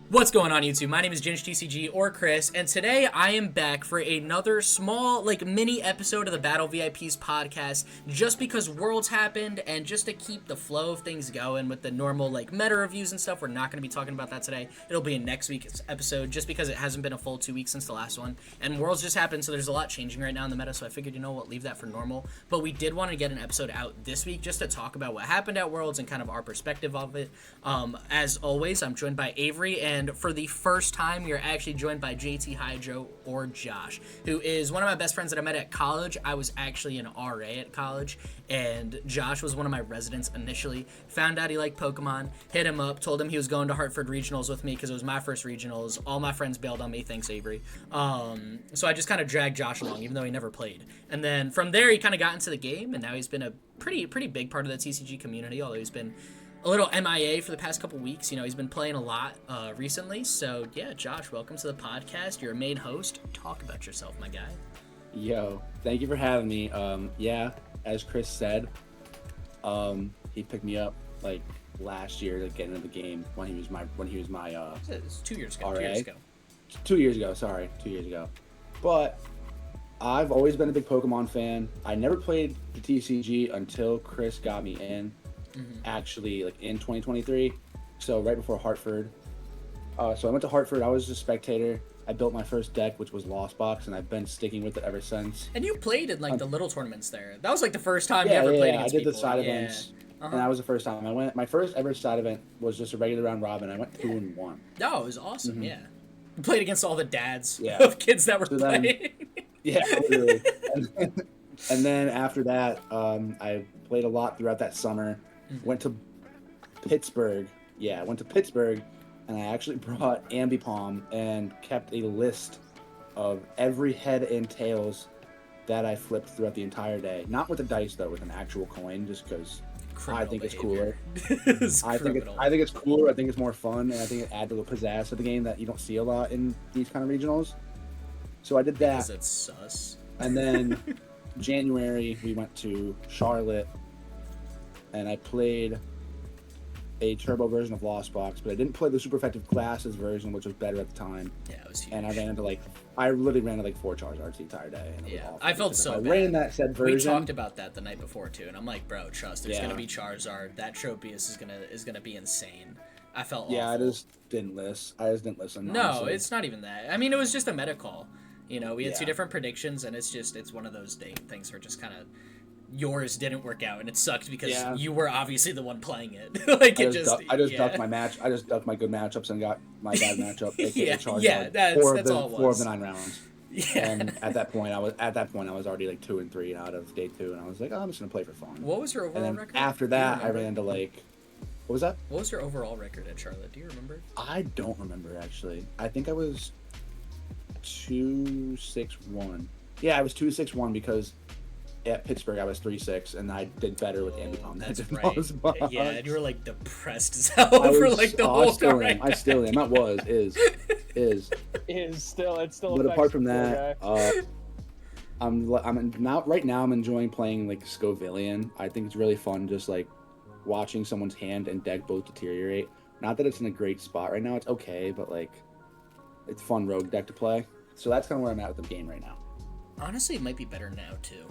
What's going on, YouTube? My name is GinJTCG or Chris, and today I am back for another small, mini episode of the Battle VIPs podcast, just because Worlds happened, and just to keep the flow of things going with the normal, meta reviews and stuff. We're not going to be talking about that today. It'll be in next week's episode, just because it hasn't been a full 2 weeks since the last one, and Worlds just happened, so there's a lot changing right now in the meta, so I figured, leave that for normal. But we did want to get an episode out this week, just to talk about what happened at Worlds and kind of our perspective of it. As always, I'm joined by Avery, and for the first time, we are actually joined by JT Hydro, or Josh, who is one of my best friends that I met at college. I was actually an RA at college, and Josh was one of my residents initially. Found out he liked Pokemon, hit him up, told him he was going to Hartford Regionals with me because it was my first regionals. All my friends bailed on me, thanks Avery. So I just kind of dragged Josh along, even though he never played. And then from there, he kind of got into the game, and now he's been a pretty big part of the TCG community, although he's been a little MIA for the past couple weeks. He's been playing a lot recently. So, yeah, Josh, welcome to the podcast. You're a main host. Talk about yourself, my guy. Yo, thank you for having me. Yeah, as Chris said, he picked me up last year to get into the game when he was my It's 2 years ago. RA. 2 years ago. 2 years ago, sorry, 2 years ago. But I've always been a big Pokemon fan. I never played the TCG until Chris got me in. Actually, in 2023, so right before Hartford. So I went to Hartford. I was a spectator. I built my first deck, which was Lost Box, and I've been sticking with it ever since. And you played in the little tournaments there. That was the first time you ever played against people. I did the side events, and that was the first time I went. My first ever side event was just a regular round robin. I went 2-1. Oh, it was awesome. Yeah, you played against all the dads of kids that were playing. Yeah, literally. And then after that, I played a lot throughout that summer. Went to Pittsburgh. Yeah, I went to Pittsburgh, and I actually brought Ambipom and kept a list of every head and tails that I flipped throughout the entire day. Not with a dice, though, with an actual coin, just because I think it's cooler. I think it's cooler. I think it's more fun, and I think it adds a little pizzazz to the game that you don't see a lot in these kind of regionals. So I did that. Because it's sus. And then January, we went to Charlotte, and I played a turbo version of Lost Box, but I didn't play the super effective classes version, which was better at the time. Yeah, it was huge. And I literally ran into 4 Charizards the entire day. And it was awful I felt so bad. I ran that said version. We talked about that the night before too, and I'm like, bro, trust, there's gonna be Charizard. That Tropius is gonna be insane. I felt awful. I just didn't listen. No, honestly. it's not even that. I mean, it was just a meta call. We had 2 different predictions, and it's one of those things where just kind of yours didn't work out, and it sucked because you were obviously the one playing it. I just ducked my match. I just ducked my good matchups and got my bad matchup. That's all it was. 4 of the 9 rounds. Yeah. And at that point, I was already 2-3 out of day 2, and I was like, I'm just gonna play for fun. What was your overall record? After that, I ran into what was that? What was your overall record at Charlotte? Do you remember? I don't remember actually. I think I was 2-6-1. Yeah, I was 2-6-1 because at Pittsburgh I was 3-6, and I did better with Ambipom. That's right. Yeah, and you were depressed as hell for the whole time. I still am. Not is. It's still. But apart from that, right now I'm enjoying playing Scovillian. I think it's really fun just watching someone's hand and deck both deteriorate. Not that it's in a great spot right now. It's okay, but it's fun rogue deck to play. So that's kind of where I'm at with the game right now. Honestly, it might be better now too.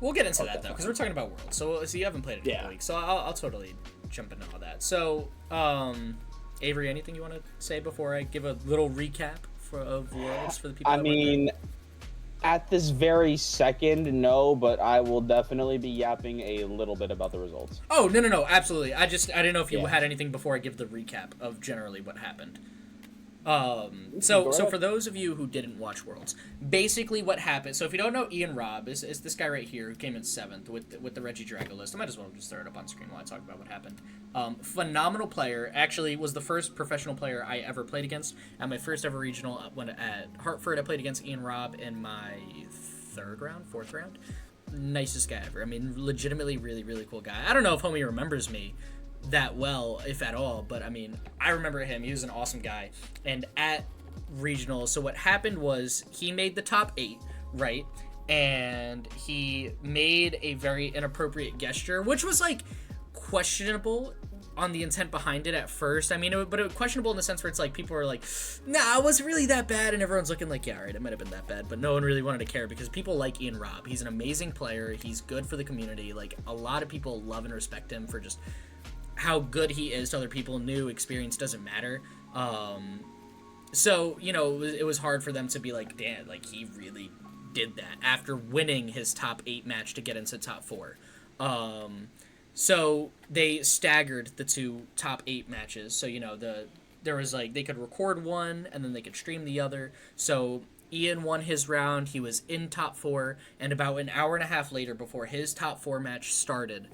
We'll get into that though, because we're talking about Worlds. So you haven't played it in a week, so I'll totally jump into all that. So, Avery, anything you want to say before I give a little recap of Worlds for the people? I mean, at this very second, no, but I will definitely be yapping a little bit about the results. Oh no, absolutely. I didn't know if you had anything before I give the recap of generally what happened. So for those of you who didn't watch Worlds, basically what happened, so if you don't know, Ian Robb is this guy right here who came in 7th with the Reggie Drago list. I might as well just throw it up on screen while I talk about what happened. Phenomenal player, actually was the first professional player I ever played against. At my first ever regional when at Hartford, I played against Ian Robb in my 4th round. Nicest guy ever. I mean, legitimately really cool guy. I don't know if homie remembers me that well, if at all, but I mean, I remember him. He was an awesome guy. And at regionals, so what happened was he made the top 8, right? And he made a very inappropriate gesture, which was questionable on the intent behind it at first. I mean, but it was questionable in the sense where it's like people were like, nah, it wasn't really that bad, and everyone's looking like, yeah, all right, it might have been that bad, but no one really wanted to care because people like Ian Robb. He's an amazing player. He's good for the community. Like, a lot of people love and respect him for just how good he is to other people. New experience doesn't matter. So, you know, it was hard for them to be like, damn, like, he really did that after winning his top 8 match to get into top 4. So they staggered the 2 top 8 matches. So, you know, there was like, they could record one and then they could stream the other. So Ian won his round. He was in top 4, and about an hour and a half later, before his top 4 match started,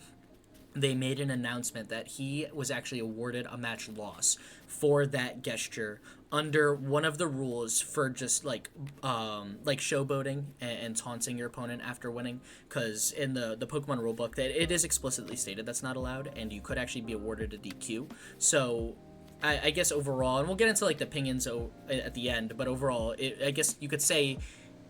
they made an announcement that he was actually awarded a match loss for that gesture under one of the rules for just like showboating and taunting your opponent after winning, because in the Pokemon rulebook that it is explicitly stated that's not allowed, and you could actually be awarded a DQ. So I guess overall, and we'll get into like the opinions at the end, but overall, I guess you could say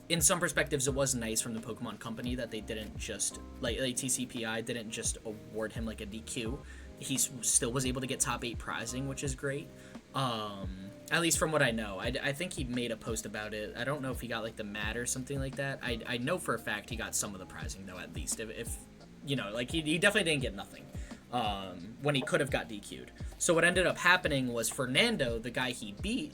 in some perspectives, it was nice from the Pokemon Company that they didn't just, like TCPI didn't just award him like a DQ. He still was able to get top 8 prizing, which is great. At least from what I know. I think he made a post about it. I don't know if he got like the mat or something like that. I know for a fact he got some of the prizing though, at least. If you know, like he definitely didn't get nothing when he could have got DQ'd. So what ended up happening was Fernando, the guy he beat,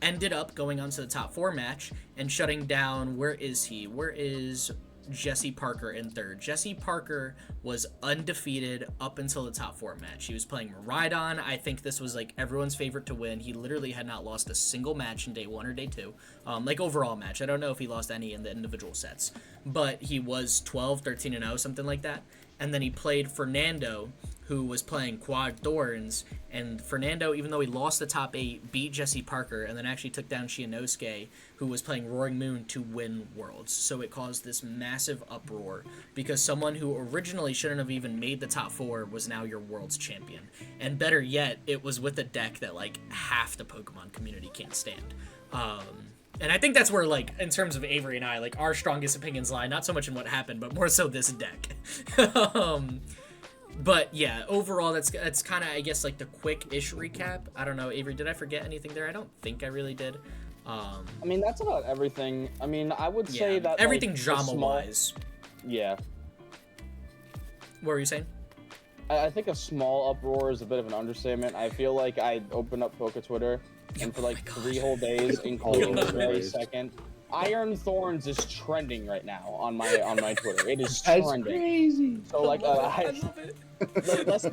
ended up going on to the top 4 match and shutting down, where is Jesse Parker in 3rd. Jesse Parker was undefeated up until the top 4 match. He was playing Miraidon. I think this was like everyone's favorite to win. He literally had not lost a single match in day 1 or day 2. Like overall match. I don't know if he lost any in the individual sets, but he was 12, 13-0, something like that. And then he played Fernando, who was playing Quad Thorns, and Fernando, even though he lost the top 8, beat Jesse Parker, and then actually took down Shiinosuke, who was playing Roaring Moon, to win Worlds. So it caused this massive uproar, because someone who originally shouldn't have even made the top 4 was now your Worlds champion. And better yet, it was with a deck that, like, half the Pokemon community can't stand. And I think that's where, like, in terms of Avery and I, like, our strongest opinions lie, not so much in what happened, but more so this deck. But yeah, overall, that's kind of, I guess, like the quick-ish recap. I don't know, Avery, did I forget anything there? I don't think I really did. I mean, that's about everything. I mean, I would say that everything like, drama-wise. Yeah. What were you saying? I think a small uproar is a bit of an understatement. I feel like I opened up Poke Twitter, and for like 3 whole days, including the very second, Iron Thorns is trending right now on my Twitter. It is trending. That's crazy. So like, I love it. let's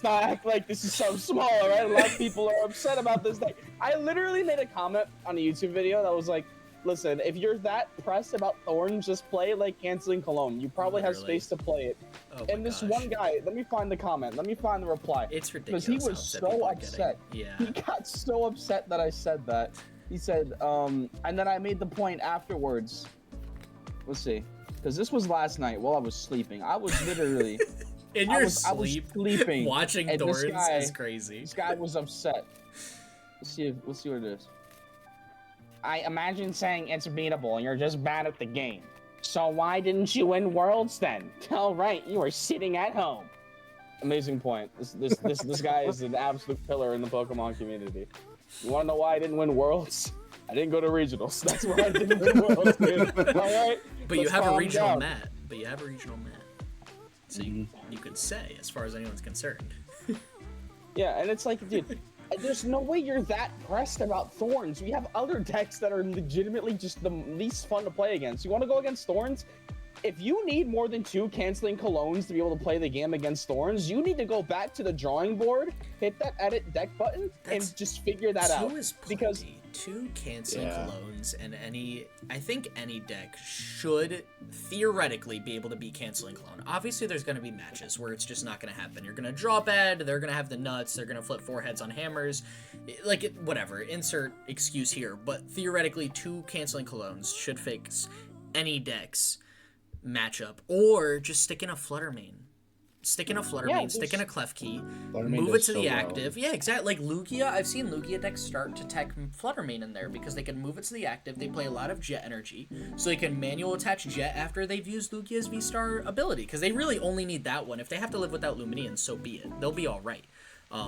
not act like this is so small, right? A lot of people are upset about this thing. I literally made a comment on a YouTube video that was like, listen, if you're that pressed about Thorns, just play it like Canceling Cologne. You probably have space to play it. And this one guy, let me find the comment. Let me find the reply. It's ridiculous. Because he was so upset. Yeah. He got so upset that I said that. He said, and then I made the point afterwards. Let's see. Because this was last night while I was sleeping. I was literally... In your I was sleeping. Watching Thorns is crazy. This guy was upset. Let's see what it is. I imagine saying it's beatable and you're just bad at the game. So why didn't you win Worlds then? All right, you were sitting at home. Amazing point. This guy is an absolute pillar in the Pokemon community. You want to know why I didn't win Worlds? I didn't go to regionals. That's why I didn't win Worlds, dude. All right. But you have a regional mat. So you could say, as far as anyone's concerned. Yeah, and it's like, dude, there's no way you're that pressed about Thorns. We have other decks that are legitimately just the least fun to play against. You want to go against Thorns? If you need more than 2 Canceling Colognes to be able to play the game against Thorns, you need to go back to the drawing board, hit that edit deck button, and just figure that out. 2 is plenty. Because 2 Canceling Colognes and I think any deck should theoretically be able to be Canceling Cologne. Obviously, there's going to be matches where it's just not going to happen. You're going to draw bad, they're going to have the nuts, they're going to flip 4 heads on hammers, like, whatever, insert excuse here. But theoretically, 2 Canceling Colognes should fix any deck's matchup, or just stick in a Fluttermane. Stick in a Fluttermane, stick in a Klefki, move it to the active. Yeah, exactly. Like Lugia, I've seen Lugia decks start to tech Fluttermane in there because they can move it to the active. They play a lot of Jet energy, so they can manual attach Jet after they've used Lugia's V-Star ability, because they really only need that one. If they have to live without Lumineon, so be it. They'll be all right.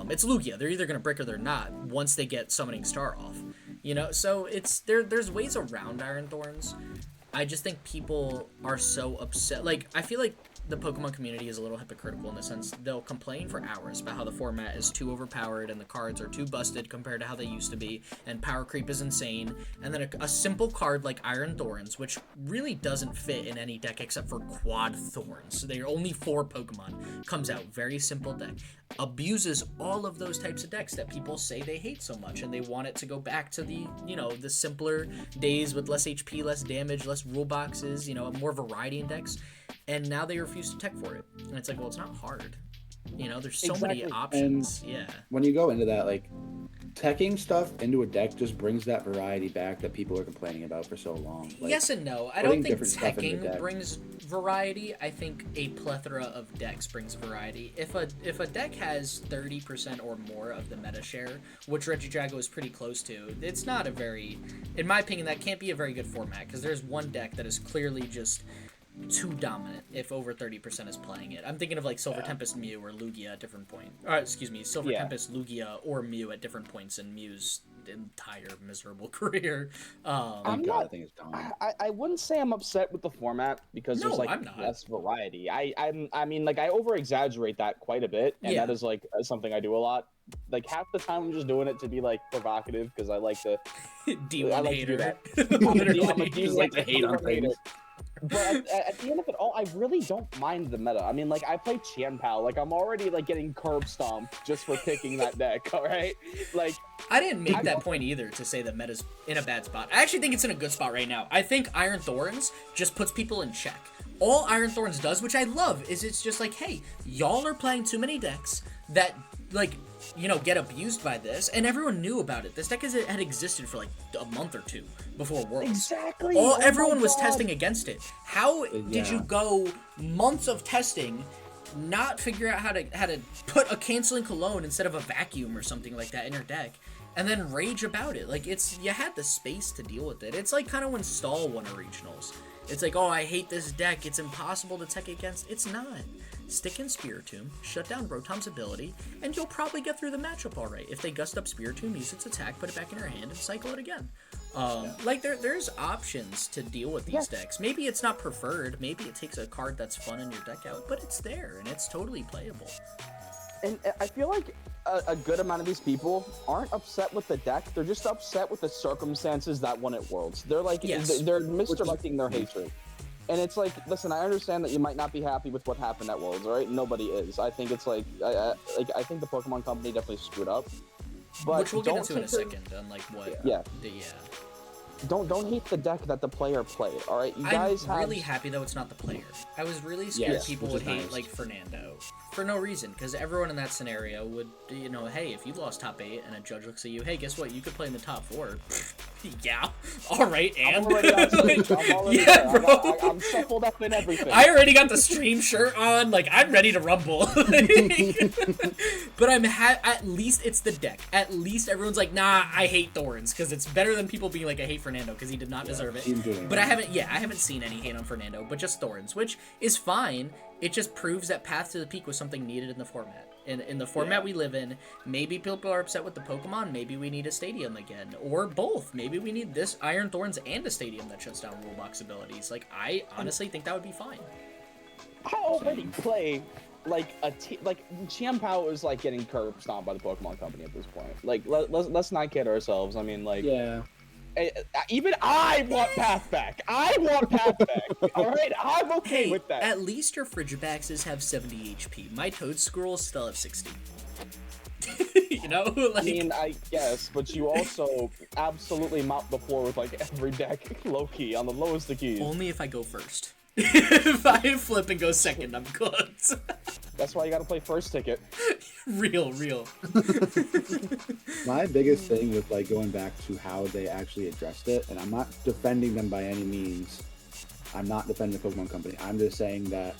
It's Lugia. They're either gonna brick or they're not once they get Summoning Star off. You know, so it's there's ways around Iron Thorns. I just think people are so upset. Like, I feel like the Pokemon community is a little hypocritical in the sense they'll complain for hours about how the format is too overpowered and the cards are too busted compared to how they used to be, and power creep is insane, and then a simple card like Iron Thorns, which really doesn't fit in any deck except for Quad Thorns. So they're only 4 Pokemon. Comes out, very simple deck. Abuses all of those types of decks that people say they hate so much, and they want it to go back to the, you know, the simpler days with less HP, less damage, less rule boxes, you know, more variety in decks. And now they refuse to tech for it. And it's like, well, it's not hard. You know, there's so many options. And yeah. When you go into that, like, teching stuff into a deck just brings that variety back that people are complaining about for so long. Like, yes and no. I don't think teching brings variety. I think a plethora of decks brings variety. If a deck has 30% or more of the meta share, which Regidrago is pretty close to, it's not a very, in my opinion, that can't be a very good format, because there's one deck that is clearly just too dominant if over 30% is playing it. I'm thinking of like Silver Tempest Mew or Lugia at different point. Excuse me, Silver Tempest Lugia or Mew at different points in Mew's entire miserable career. I think it's dumb. I wouldn't say I'm upset with the format because there's like less variety. I mean, like, I over exaggerate that quite a bit, and that is like something I do a lot. Like, half the time I'm just doing it to be like provocative because I like to D1 hater. Literally, just like to hate on things. But at the end of it all, I really don't mind the meta. I mean, like, I play Chien-Pao. Like, I'm already, like, getting curb stomped just for picking that deck, all right? Like, I didn't make that point either to say that meta's in a bad spot. I actually think it's in a good spot right now. I think Iron Thorns just puts people in check. All Iron Thorns does, which I love, is it's just like, hey, y'all are playing too many decks that, like, you know, get abused by this, and everyone knew about it. This deck had existed for like a month or two before Worlds. Exactly. Everyone was testing against it. How did you go months of testing, not figure out how to put a canceling cologne instead of a vacuum or something like that in your deck, and then rage about it? Like, you had the space to deal with it. It's like kind of when Stall won a regionals. It's like, oh, I hate this deck. It's impossible to tech against. It's not. Stick in Spiritomb, shut down Rotom's ability, and you'll probably get through the matchup all right. If they gust up Spiritomb, use its attack, put it back in your hand, and cycle it again. Like, there's options to deal with these decks. Maybe it's not preferred. Maybe it takes a card that's fun in your deck out, but it's there, and it's totally playable. And I feel like a good amount of these people aren't upset with the deck. They're just upset with the circumstances that won at Worlds. They're like, they're misdirecting their hatred. And it's like, listen, I understand that you might not be happy with what happened at Worlds, all right? Nobody is. I think it's like, I think the Pokemon Company definitely screwed up. But which we'll get into in a second, on like what. Don't hate the deck that the player played, all right? You guys I'm really happy though it's not the player. I was really scared people would hate like Fernando for no reason, because everyone in that scenario would, you know, hey, if you lost top 8 and a judge looks at you, hey, guess what? You could play in the top 4. Yeah, all right, and I'm already bro. I'm shuffled up in everything. I already got the stream shirt on. Like, I'm ready to rumble. But at least it's the deck. At least everyone's like, nah, I hate Thorns, because it's better than people being like, I hate Fernando because he did not deserve it. But I haven't seen any hate on Fernando, but just Thorns, which is fine. It just proves that Path to the Peak was something needed in the format. In the format we live in, maybe people are upset with the Pokemon, maybe we need a stadium again, or both. Maybe we need this Iron Thorns and a stadium that shuts down rulebox abilities. Like, I honestly think that would be fine. I already play like Chien-Pao is like getting curb stomped by the Pokemon Company at this point. Like, let's not kid ourselves. I mean, like, even I want Path back. I want Path back. All right, I'm okay with that. At least your Frigibaxes have 70 HP. My Toedsquirrels still have 60. You know, like, I mean, I guess, but you also absolutely mop the floor with like every deck low-key on the lowest of keys. Only if I go first. If I flip and go second, I'm cooked. That's why you gotta play first ticket. Real. My biggest thing with like going back to how they actually addressed it, and I'm not defending them by any means. I'm not defending the Pokemon Company. I'm just saying that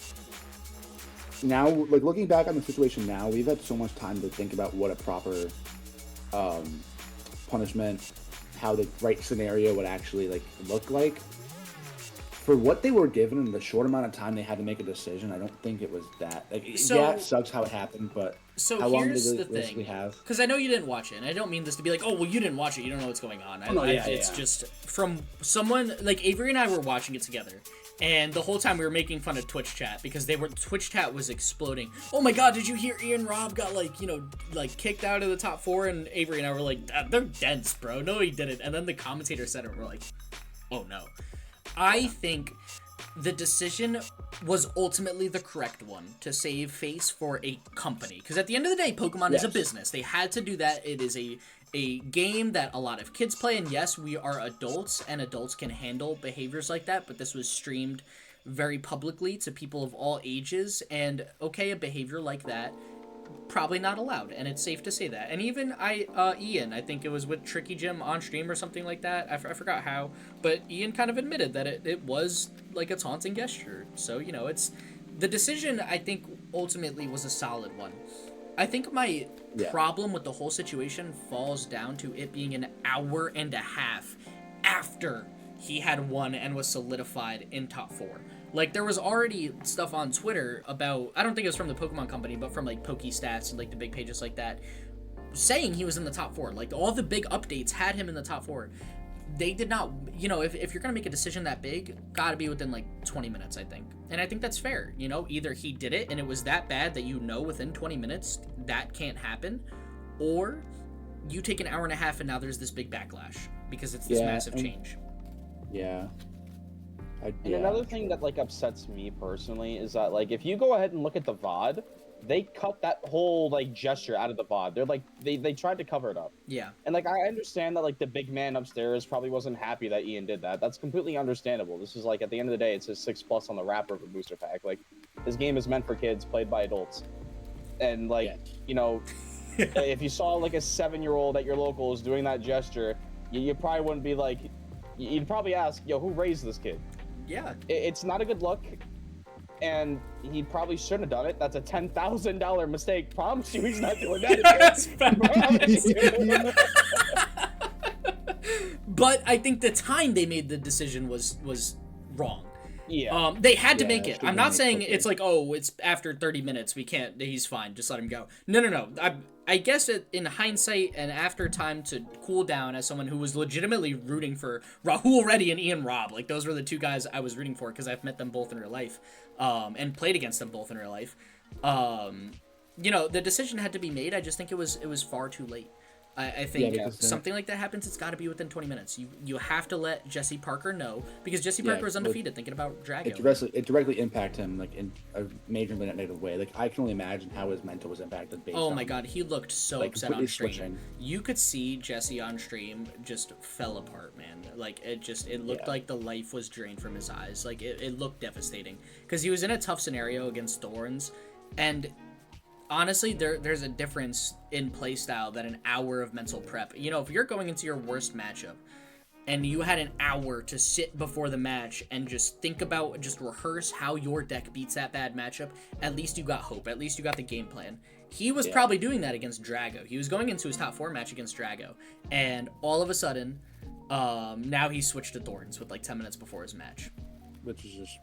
now, like, looking back on the situation now, we've had so much time to think about what a proper punishment, how the right scenario would actually like look like. For what they were given in the short amount of time they had to make a decision, I don't think it was that. Like, it sucks how it happened, but So How long here's did the this thing, we have? because I know you didn't watch it, and I don't mean this to be like, oh, well, you didn't watch it, you don't know what's going on. It's just from someone, like Avery and I were watching it together, and the whole time we were making fun of Twitch chat, because Twitch chat was exploding. Oh my god, did you hear Ian Robb got, like, you know, like, kicked out of the top 4, and Avery and I were like, they're dense, bro, no he didn't, and then the commentator said it, and we're like, oh no. I think the decision was ultimately the correct one to save face for a company. Because at the end of the day, Pokemon is a business. They had to do that. It is a game that a lot of kids play. And yes, we are adults, and adults can handle behaviors like that. But this was streamed very publicly to people of all ages. And okay, a behavior like that, probably not allowed, and it's safe to say that. And even Ian, I think it was with Tricky Jim on stream or something like that, I forgot how, but Ian kind of admitted that it was like a taunting gesture. So, you know, it's the decision, I think, ultimately was a solid one. I think my problem with the whole situation falls down to it being an hour and a half after he had won and was solidified in top 4. Like, there was already stuff on Twitter about, I don't think it was from the Pokemon Company, but from, like, PokeStats and, like, the big pages like that, saying he was in the top 4. Like, all the big updates had him in the top 4. They did not, you know, if you're going to make a decision that big, gotta be within, like, 20 minutes, I think. And I think that's fair, you know? Either he did it and it was that bad that you know within 20 minutes that can't happen, or you take an hour and a half and now there's this big backlash because it's this massive change. Yeah. And another thing that, like, upsets me personally is that, like, if you go ahead and look at the VOD, they cut that whole, like, gesture out of the VOD. They're like, they tried to cover it up. Yeah. And, like, I understand that, like, the big man upstairs probably wasn't happy that Ian did that. That's completely understandable. This is, like, at the end of the day, it's a 6+ on the wrapper of a booster pack. Like, this game is meant for kids, played by adults. And, like, you know, if you saw, like, a 7-year-old at your locals doing that gesture, you probably wouldn't be like, you'd probably ask, yo, who raised this kid? Yeah. It's not a good look, and he probably shouldn't have done it. That's a $10,000 mistake. Promise you he's not doing that. But I think the time they made the decision was wrong. Yeah. They had to make it. I'm not saying it's like, oh, it's after 30 minutes, we can't, he's fine, just let him go. No. I guess in hindsight and after time to cool down as someone who was legitimately rooting for Rahul Reddy and Ian Robb, like those were the two guys I was rooting for because I've met them both in real life, and played against them both in real life. You know, the decision had to be made. I just think it was far too late. I think something like that happens, it's got to be within 20 minutes. You have to let Jesse Parker know, because Jesse Parker was undefeated thinking about Drago. It directly impacted him, like, in a major negative way. Like, I can only imagine how his mental was impacted based on, my god, he looked so upset on stream. Switching. You could see Jesse on stream just fell apart, man. Like, it looked like the life was drained from his eyes. Like, it looked devastating. Because he was in a tough scenario against Thorns, and honestly, there's a difference in playstyle than an hour of mental prep. You know, if you're going into your worst matchup and you had an hour to sit before the match and just think about, just rehearse how your deck beats that bad matchup, at least you got hope. At least you got the game plan. He was probably doing that against Drago. He was going into his top 4 match against Drago. And all of a sudden, now he switched to Thorns with like 10 minutes before his match. Which is just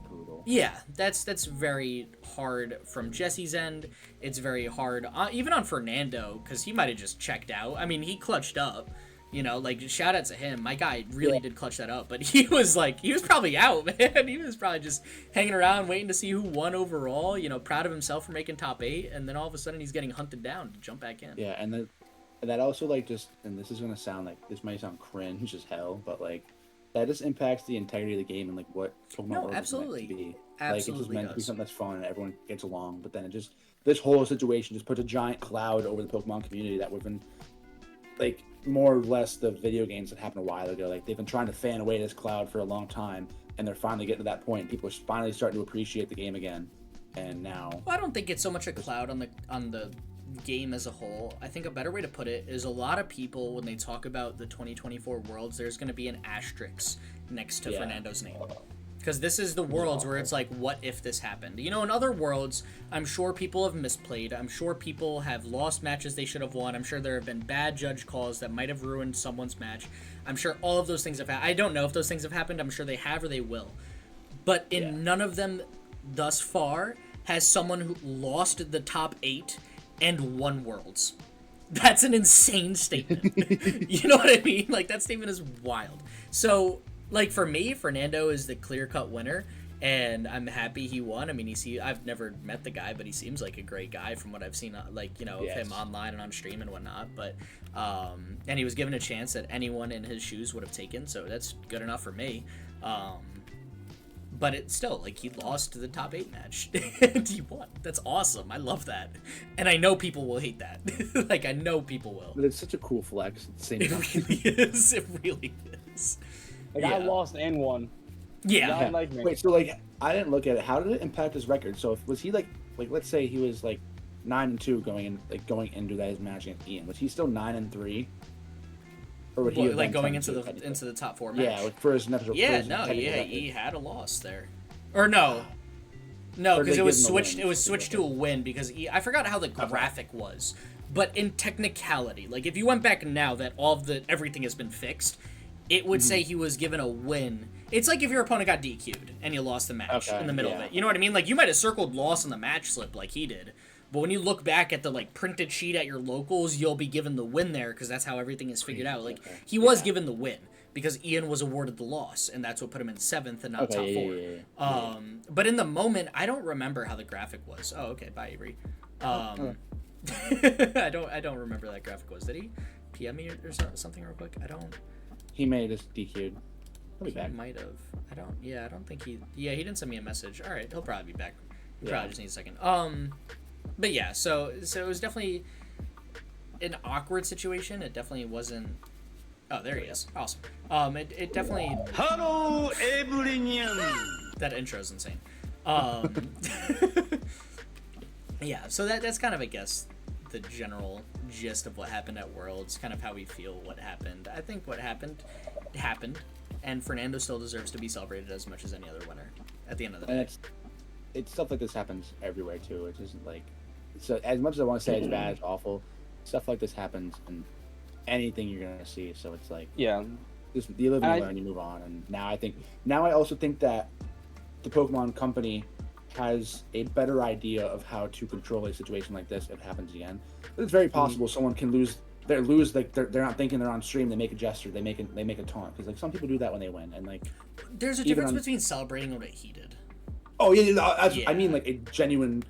brutal. Yeah, that's very hard from Jesse's end. It's very hard, even on Fernando, because he might have just checked out. I mean, he clutched up, you know, like, shout out to him. My guy really did clutch that up, but he was probably out, man. He was probably just hanging around waiting to see who won overall, you know, proud of himself for making top 8, and then all of a sudden he's getting hunted down to jump back in. Yeah, and that also, like, just, and this is going to sound like, this might sound cringe as hell, but, like, that just impacts the integrity of the game and, like, what Pokemon World is meant to be. Like, it's just meant to be something that's fun and everyone gets along, but then this whole situation just puts a giant cloud over the Pokemon community that we've been, like, more or less the video games that happened a while ago. Like, they've been trying to fan away this cloud for a long time, and they're finally getting to that point. People are finally starting to appreciate the game again, and now... Well, I don't think it's so much a cloud on the game as a whole. I think a better way to put it is a lot of people, when they talk about the 2024 Worlds, there's going to be an asterisk next to Fernando's name. Because this is the Worlds where it's like, what if this happened? You know, in other Worlds, I'm sure people have misplayed. I'm sure people have lost matches they should have won. I'm sure there have been bad judge calls that might have ruined someone's match. I'm sure all of those things have happened. I don't know if those things have happened. I'm sure they have or they will. But in none of them thus far has someone who lost the top 8 and won Worlds. That's an insane statement. You know what I mean? Like, that statement is wild. So, like, for me, Fernando is the clear-cut winner, and I'm happy he won. I mean, I've never met the guy, but he seems like a great guy from what I've seen, like, you know, of him online and on stream and whatnot. But, and he was given a chance that anyone in his shoes would have taken, so that's good enough for me. But it's still, like, he lost to the top 8 match, and he won. That's awesome. I love that. And I know people will hate that. Like, I know people will. But it's such a cool flex at the same time. It really is. It really is. Like, I lost and won. Yeah. Like me. Wait, so, like, I didn't look at it. How did it impact his record? So, was he, like, let's say he was, like, 9-2 going into that match against Ian. Was he still 9-3? Or would he have like, going into the top 4 match? Yeah, like for his next. He had a loss there. Or no, because it was switched. It was switched to a win because I forgot how the graphic was, but in technicality, like if you went back now that everything has been fixed, it would say he was given a win. It's like if your opponent got DQ'd and you lost the match in the middle of it. You know what I mean? Like you might have circled loss on the match slip like he did, but when you look back at the like printed sheet at your locals, you'll be given the win there because that's how everything is figured out. Like he was given the win because Ian was awarded the loss, and that's what put him in 7th and not top 4. But in the moment, I don't remember how the graphic was. Oh, okay, bye Avery. I don't remember that graphic was. Did he PM me or something real quick? I don't. He made us DQ'd. He'll be back. He might have. I don't think he. Yeah, he didn't send me a message. All right, he'll probably be back. He probably just needs a second. But yeah, so it was definitely an awkward situation. It definitely wasn't. Oh, there he is. Awesome. It definitely. Hello, everyone. That intro's insane. Yeah, so that's kind of, I guess, the general gist of what happened at Worlds, kind of how we feel what happened. I think what happened, and Fernando still deserves to be celebrated as much as any other winner at the end of the day. And it's stuff like this happens everywhere too. It isn't like, so as much as I want to say it's bad, it's awful, stuff like this happens in anything you're gonna see. So it's like, just you live and you learn, you move on. And now I also think that the Pokemon company has a better idea of how to control a situation like this if it happens again. But it's very possible someone can lose. They're not thinking they're on stream. They make a gesture. They make a taunt because like some people do that when they win. And like there's a difference between celebrating what he did. Oh yeah, I mean like a genuine,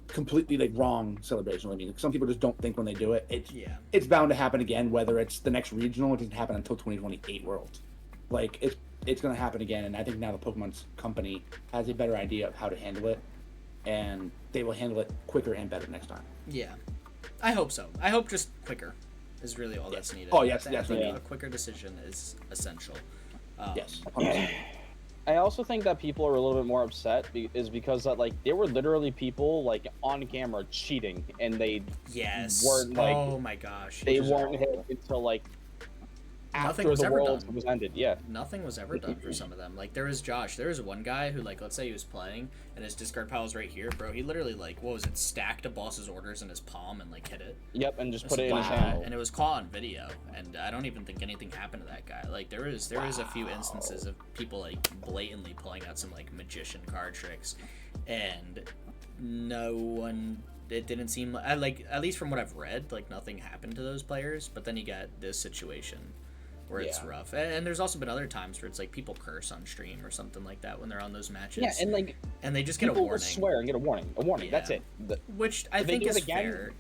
completely like wrong celebration. I mean, like, some people just don't think when they do it. It's bound to happen again. Whether it's the next regional, it doesn't happen until 2028 Worlds. Like it's gonna happen again. And I think now the Pokemon company has a better idea of how to handle it, and they will handle it quicker and better next time. Yeah, I hope so. I hope just quicker is really all that's needed. Oh yes, a quicker decision is essential. Yes. I also think that people are a little bit more upset because that like there were literally people like on camera cheating and they weren't like, oh my gosh, they weren't hit until like after the World was ended. Nothing was ever done for some of them. Like there was Josh. There was one guy who like, let's say he was playing and his discard pile was right here, bro. He literally like, what was it? Stacked a boss's orders in his palm and like hit it. Yep, and just put it in his hand. And it was caught on video. And I don't even think anything happened to that guy. Like there is a few instances of people like blatantly pulling out some like magician card tricks, and no one. It didn't seem like, at least from what I've read, like nothing happened to those players. But then you got this situation where it's rough, and there's also been other times where it's like people curse on stream or something like that when they're on those matches. Yeah, and like, and they just get a warning. People swear and get a warning. That's it. Which I think is fair.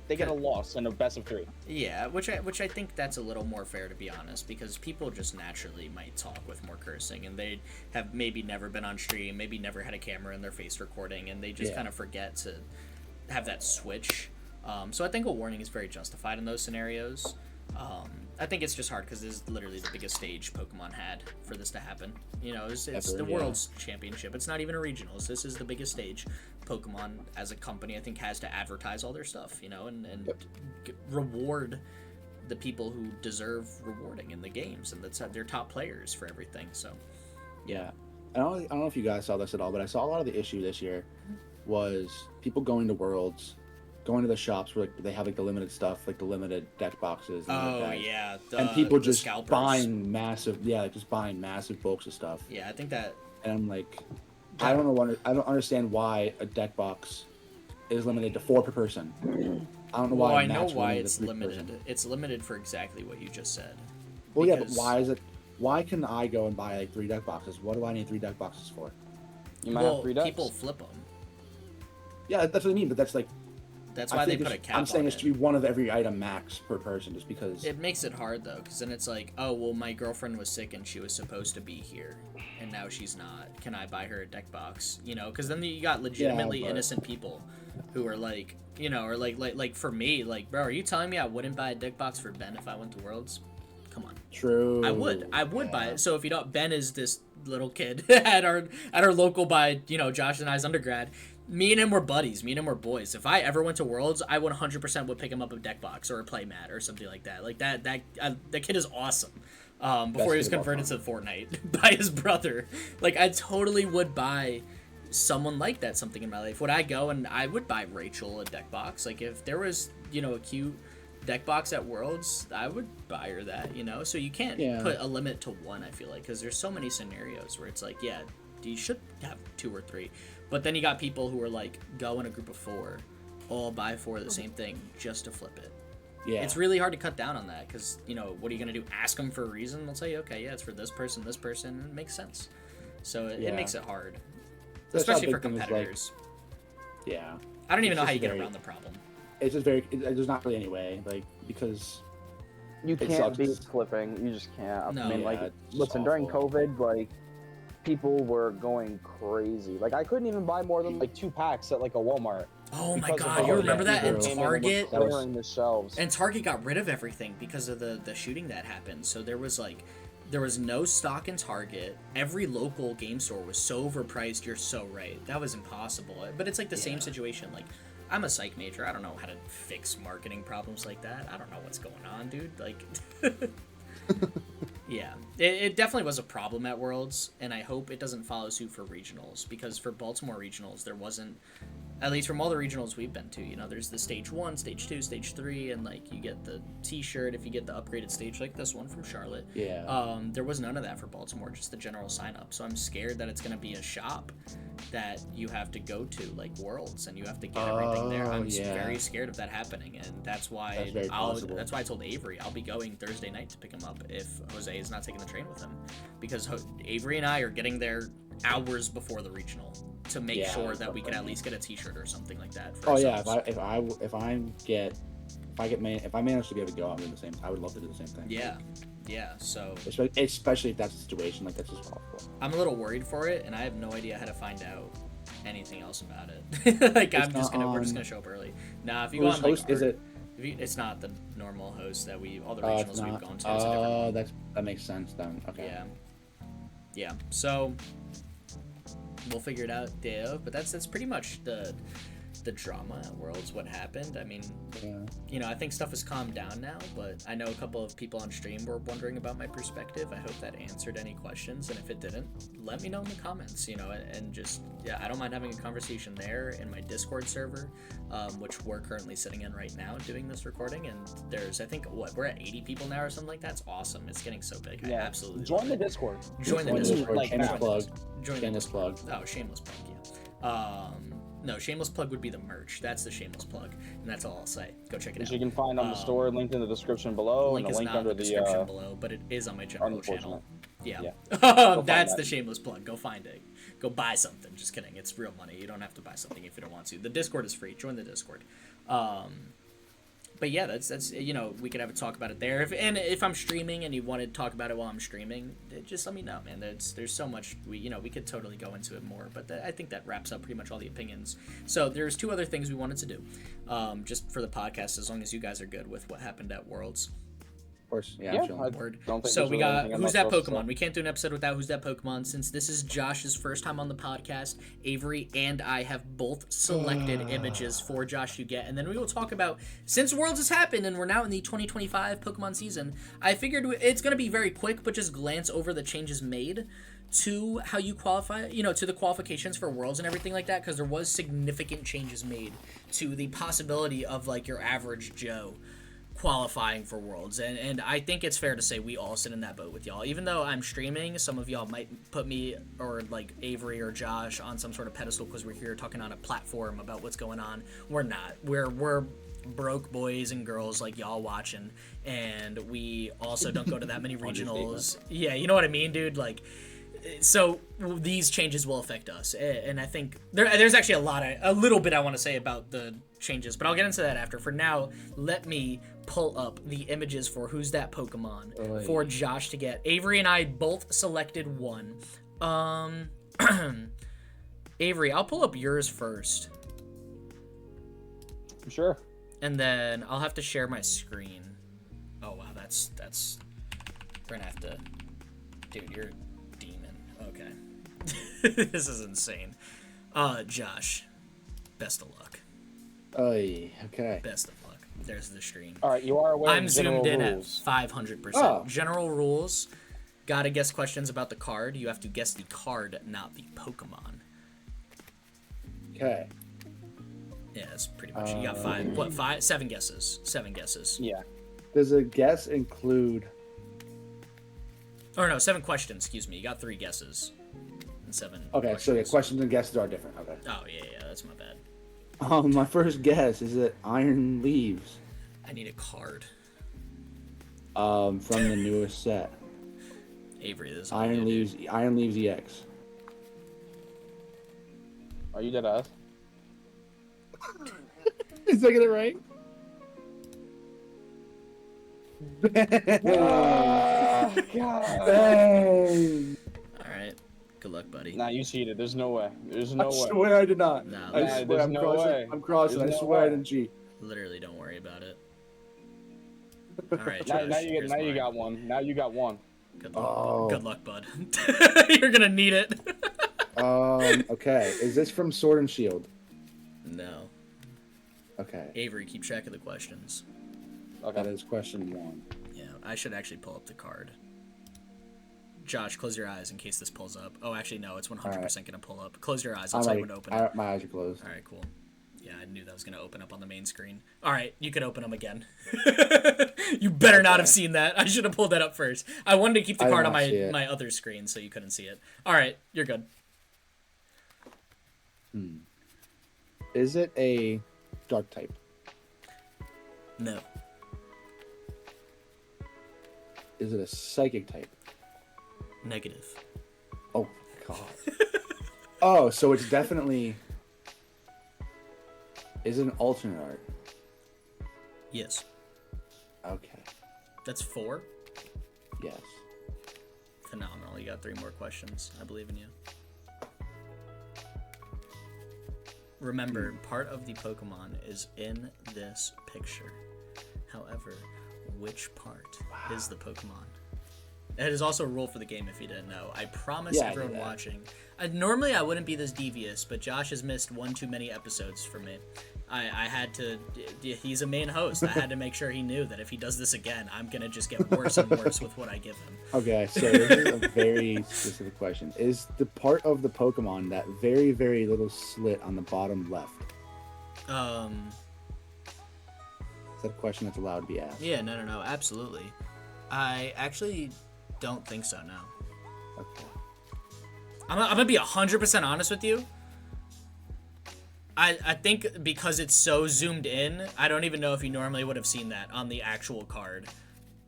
They get a loss in a best of 3. Yeah, which I think that's a little more fair, to be honest, because people just naturally might talk with more cursing, and they have maybe never been on stream, maybe never had a camera in their face recording, and they just kind of forget to have that switch. So I think a warning is very justified in those scenarios. I think it's just hard because this is literally the biggest stage Pokemon had for this to happen. You know, it's the World's Championship. It's not even a regionals. This is the biggest stage Pokemon as a company, I think, has to advertise all their stuff, you know, and reward the people who deserve rewarding in the games, and that's their top players for everything. So, yeah. I don't know if you guys saw this at all, but I saw a lot of the issue this year was people going to Worlds, going to the shops where like they have like the limited stuff, like the limited deck boxes. And and people just scalpers. buying massive bulks of stuff. Yeah, I think that. And I'm like, I don't understand why a deck box is limited to 4 per person. I don't know why. Well, I know Max why limited it's to 3 per limited. person. It's limited for exactly what you just said. Well, yeah, but Because- why is it? Why can I go and buy like 3 deck boxes? What do I need 3 deck boxes for? You might have Well, 3 decks. people flip them. Yeah, that's what I mean. But that's like. That's I why they think put a it's- cap I'm saying on it it. should be one of every item max per person, just because. It makes it hard though, because then it's like, oh well, my girlfriend was sick and she was supposed to be here, and now she's not. Can I buy her a deck box? You know, because then you got legitimately but- innocent people who are like, you know, or like for me, like, bro, are you telling me I wouldn't buy a deck box for Ben if I went to Worlds? Come on, True. I would Yeah. buy it. So if you don't, Ben is this little kid at our local by Josh and I's undergrad. Me and him were buddies. Me and him were boys. If I ever went to Worlds, I 100% would pick him up a deck box or a play mat or something like that. Like that kid is awesome. Before he was kid of all converted to Fortnite by his brother. Like I totally would buy someone like that something in my life. Would I go and I would buy Rachel a deck box? Like if there was a cute deck box at Worlds, I would buy her that. So you can't put a limit to one. I feel like because there's so many scenarios where it's like you should have 2 or 3. But then you got people who are like, go in a group of 4, all buy 4 of the same thing just to flip it. Yeah. It's really hard to cut down on that because, what are you going to do? Ask them for a reason? They'll say, okay, yeah, it's for this person, and it makes sense. So it makes it hard. That's how Especially for big things like- competitors. Yeah. I don't even It's know how just you get very- around the problem. It's just very. There's not really any way, like, because. You It can't sucks. beat flipping. You just can't. No. I mean, Yeah, like, it's listen, during awful. COVID, like, people were going crazy. Like, I couldn't even buy more than like 2 packs at like a Walmart. Oh my because of god, how you much remember that? people And came in and were Target... That was- clearing the shelves. And Target got rid of everything because of the shooting that happened. So there was no stock in Target. Every local game store was so overpriced. You're so right. That was impossible. But it's like the same situation. Like, I'm a psych major. I don't know how to fix marketing problems like that. I don't know what's going on, dude. Like, yeah, it definitely was a problem at Worlds, and I hope it doesn't follow suit for regionals, because for Baltimore regionals, there wasn't, at least from all the regionals we've been to, there's the stage 1, stage 2, stage 3, and like you get the t-shirt if you get the upgraded stage like this one from Charlotte. Yeah. There was none of that for Baltimore, just the general sign up. So I'm scared that it's going to be a shop that you have to go to, like Worlds, and you have to get everything there. I'm very scared of that happening, and that's why That's very possible. that's why I told Avery I'll be going Thursday night to pick him up if Jose is not taking the train with him, because Avery and I are getting there hours before the regional to make sure that we can at least get a t-shirt or something like that for ourselves. If I manage to be able to go, I'm doing the same. I would love to do the same thing. Yeah, so Especially if that's the situation, like that's just awful. I'm a little worried for it, and I have no idea how to find out anything else about it. Like we're just gonna show up early. Nah, if you go on like host is it? it's not the normal host that all the regionals It's we've not. gone to. It's a different one. That makes sense then. Okay. Yeah. So we'll figure it out day of, but that's pretty much the drama at Worlds, what happened. I mean, I think stuff has calmed down now, but I know a couple of people on stream were wondering about my perspective. I hope that answered any questions, and if it didn't, let me know in the comments, and just, I don't mind having a conversation there in my Discord server, which we're currently sitting in right now doing this recording, and there's, I think, we're at 80 people now or something like that. It's awesome. It's getting so big. I absolutely Join love the it. Discord. Join the Discord. Like, shameless that. plug. Join the Shameless Discord. plug. Oh, shameless plug, yeah. No, shameless plug would be the merch. That's the shameless plug, and that's all I'll say. Go check it Which out. you can find on the store, linked in the description below, Link and is a link not under in the the description below, but it is on my general channel. unfortunate. Yeah. find That's that. the shameless plug. Go find it. Go buy something. Just kidding. It's real money. You don't have to buy something if you don't want to. The Discord is free. Join the Discord. But yeah, that's we could have a talk about it there. If I'm streaming and you want to talk about it while I'm streaming, just let me know, man. There's so much we could totally go into it more, but I think that wraps up pretty much all the opinions. So there's 2 other things we wanted to do, just for the podcast, as long as you guys are good with what happened at Worlds. Of course. Yeah. Yeah, I'm chilling. Word. Don't think So there's we really got anything I'm Who's not That supposed to Pokemon? say. We can't do an episode without Who's That Pokemon, since this is Josh's first time on the podcast. Avery and I have both selected images for Josh to get, and then we will talk about, since Worlds has happened and we're now in the 2025 Pokemon season, I figured it's going to be very quick, but just glance over the changes made to how you qualify, to the qualifications for Worlds and everything like that, because there was significant changes made to the possibility of like your average Joe qualifying for Worlds, and I think it's fair to say we all sit in that boat with y'all. Even though I'm streaming, some of y'all might put me or like Avery or Josh on some sort of pedestal because we're here talking on a platform about what's going on. We're not. We're broke boys and girls like y'all watching, and we also don't go to that many regionals. Yeah, you know what I mean, dude? Like, so these changes will affect us, and I think there's actually a little bit I want to say about the changes, but I'll get into that after. For now, let me pull up the images for who's that Pokemon for Josh to get. Avery and I both selected one. Avery, I'll pull up yours first. Sure. And then I'll have to share my screen. Oh wow, that's we're gonna have to, dude, you're a demon. Okay. This is insane. Josh, best of luck. Okay. Best of luck. There's the screen. All right, you are aware I'm of zoomed in rules. at 500%. Oh. General rules. Gotta guess questions about the card. You have to guess the card, not the Pokemon. Okay. Yeah, that's pretty much. You got seven guesses. 7 guesses. Yeah. Does a guess include? Or no, 7 questions. Excuse me. You got 3 guesses. And 7. Okay, questions. so the questions and guesses are different. Okay. Oh yeah, that's my bad. My first guess is it Iron Leaves. I need a card. From the newest set. Avery, this is Iron Leaves EX. Are you dead ass? Is I get it right? Oh, God. Bang. All right. Good luck, buddy. Nah, you cheated. There's no way. There's no I way. swear I did not. No, I Nah, swear there's I'm no crossing. way. I'm crossing. There's I no swear I way. didn't cheat. Literally, don't worry about it. All right, Now, Josh, now here's you mine. got one. Now you got one. Good luck. Oh. Good luck, bud. You're gonna need it. Okay. Is this from Sword and Shield? No. Okay. Avery, keep track of the questions. That Okay. is question 1. Yeah, I should actually pull up the card. Josh, close your eyes in case this pulls up. Oh, actually, no, it's 100% gonna pull up. Close your eyes. I'll tell you when to open it. My eyes are closed. All right, cool. Yeah, I knew that was gonna open up on the main screen. All right, you can open them again. You better not have seen that. I should have pulled that up first. I wanted to keep the I did card on not see it. my other screen so you couldn't see it. All right, you're good. Is it a dark type? No. Is it a psychic type? Negative. Oh God. Oh, so it's definitely. Is it an alternate art? Yes. Okay. That's 4. Yes. Phenomenal. You got 3 more questions. I believe in you. Remember, part of the Pokemon is in this picture. However, which part is the Pokemon? It is also a rule for the game if you didn't know. I promise Yeah, I knew everyone that. watching. Normally, I wouldn't be this devious, but Josh has missed one too many episodes for me. I had to. He's a main host. I had to make sure he knew that if he does this again, I'm gonna just get worse and worse with what I give him. Okay, so this is a very specific question. Is the part of the Pokemon that very, very little slit on the bottom left? Is that a question that's allowed to be asked? Yeah, no, absolutely. I actually don't think so. No. Okay. I'm gonna be 100% honest with you. I think because it's so zoomed in, I don't even know if you normally would have seen that on the actual card.